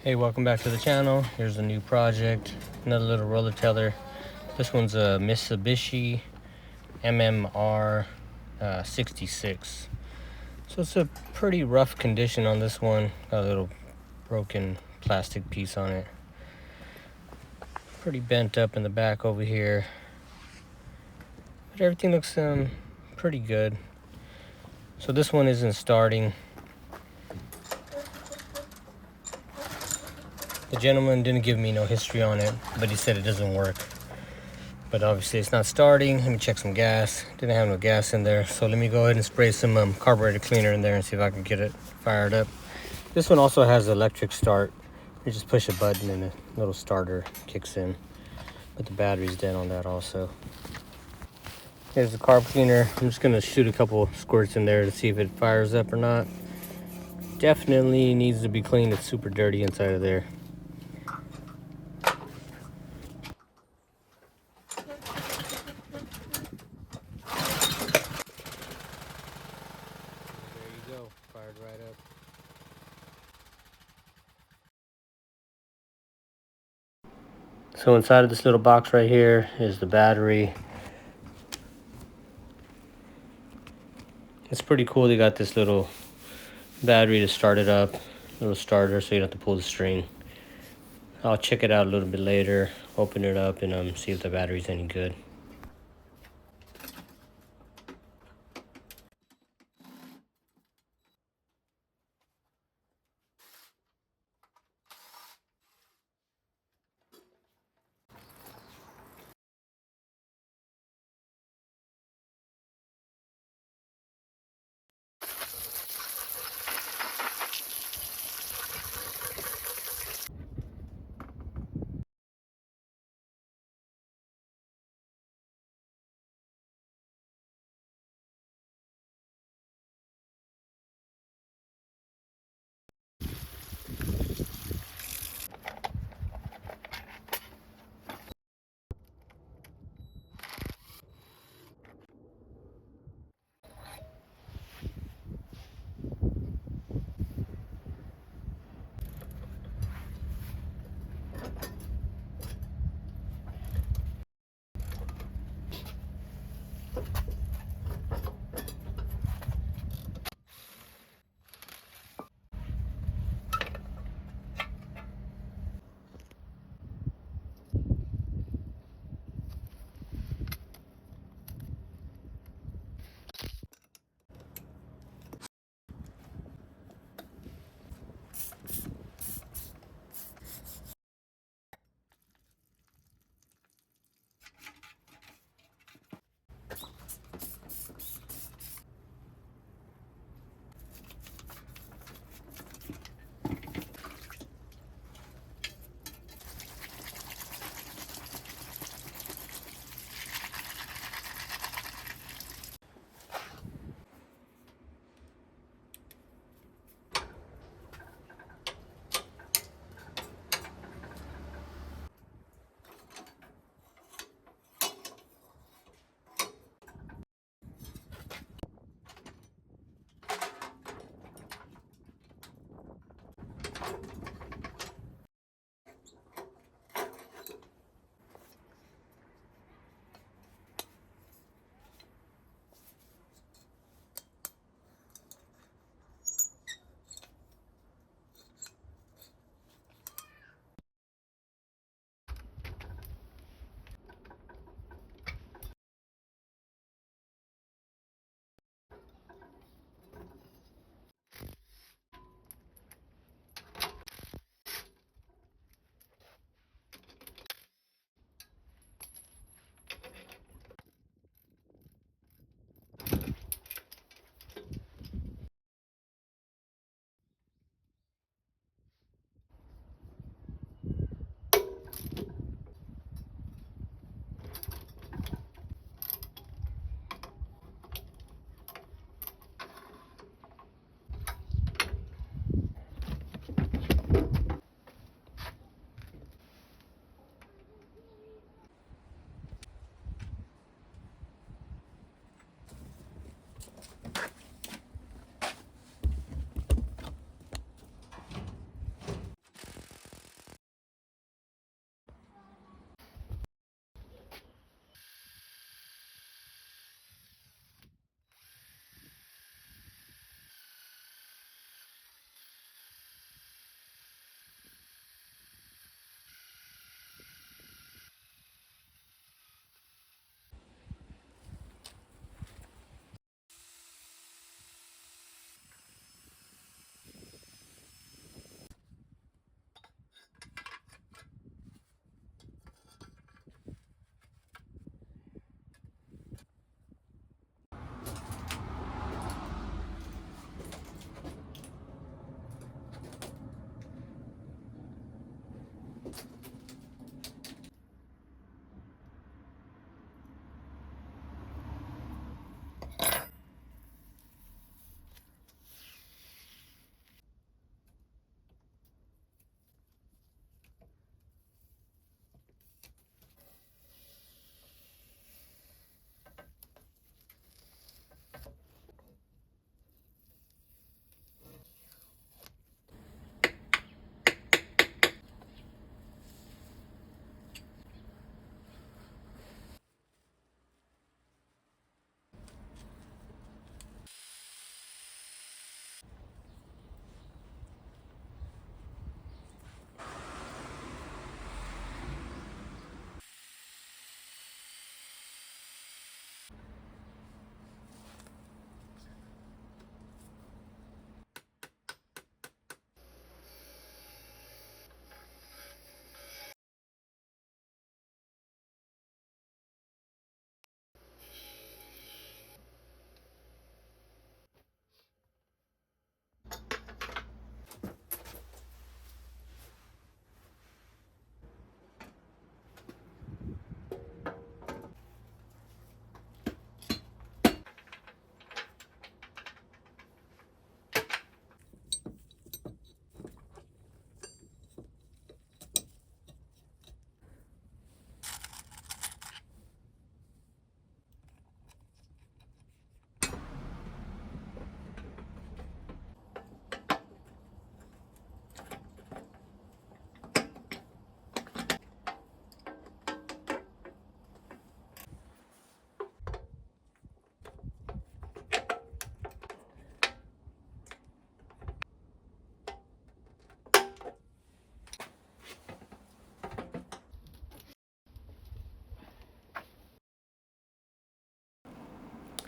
Hey, welcome back to the channel. Here's a new project, another little roller tiller. This one's a Mitsubishi MMR 66. So it's a pretty rough condition on this one. Got a little broken plastic piece on it. Pretty bent up in the back over here. But everything looks pretty good. So this one isn't starting. The gentleman didn't give me no history on it, but he said it doesn't work. But obviously it's not starting. Let me check some gas. Didn't have no gas in there, so let me go ahead and spray some carburetor cleaner in there and see if I can get it fired up. This one also has electric start. You just push a button and a little starter kicks in, but the battery's dead on that also. Here's the carb cleaner. I'm just gonna shoot a couple squirts in there to see if it fires up or not. Definitely needs to be cleaned. It's super dirty inside of there. There you go, fired right up. So inside of this little box right here is the battery. It's pretty cool. They got this little battery to start it up, little starter, so you don't have to pull the string. I'll check it out a little bit later, open it up, and see if the battery's any good.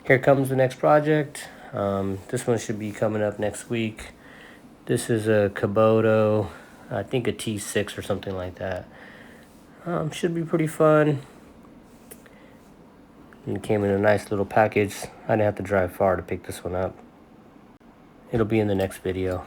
Here comes the next project. This one should be coming up next week. This is a Kubota, I think a T6 or something like that. Should be pretty fun. And it came in a nice little package. I didn't have to drive far to pick this one up. It'll be in the next video.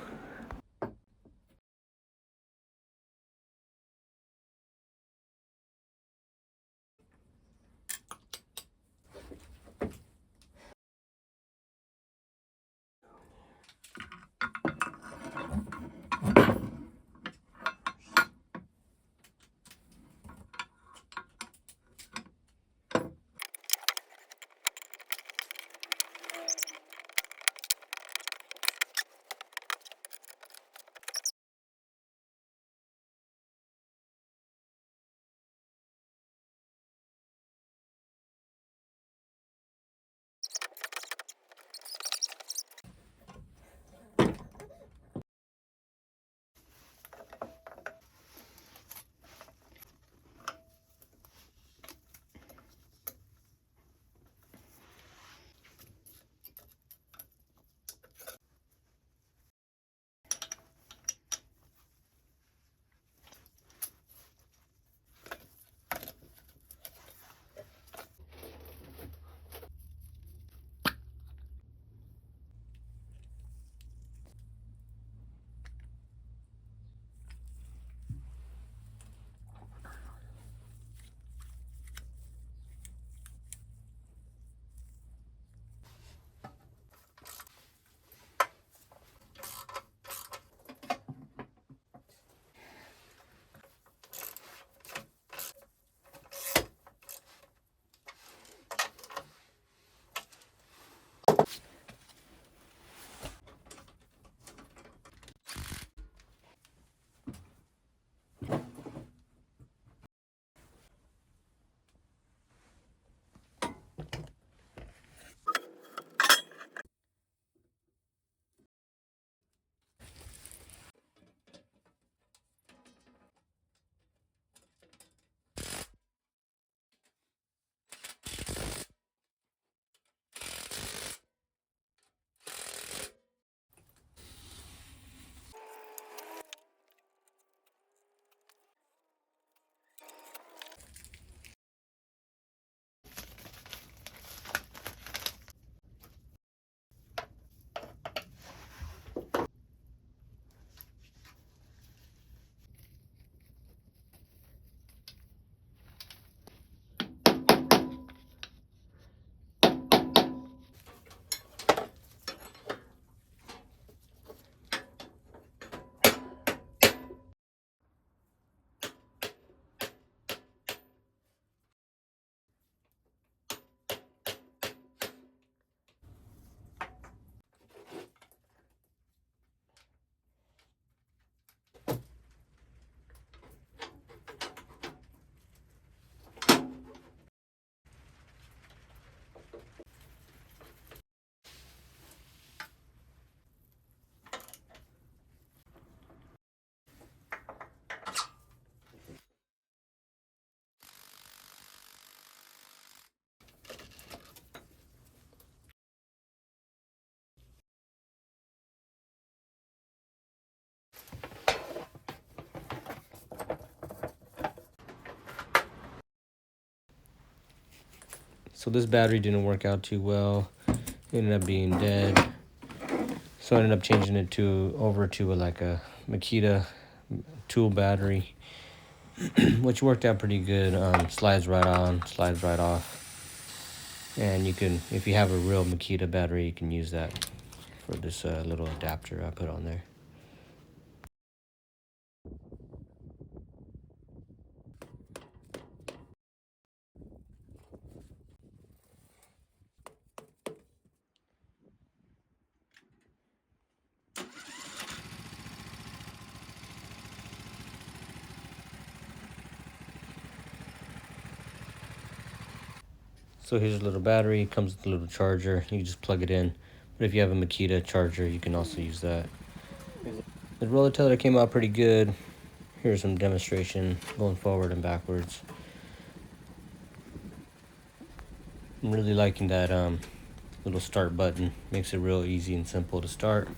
So this battery didn't work out too well. It ended up being dead. So I ended up changing it over to like a Makita tool battery, which worked out pretty good. Slides right on, slides right off. And you can, if you have a real Makita battery, you can use that for this little adapter I put on there. So here's a little battery. It comes with a little charger. You can just plug it in. But if you have a Makita charger, you can also use that. The roller tiller came out pretty good. Here's some demonstration going forward and backwards. I'm really liking that little start button. Makes it real easy and simple to start.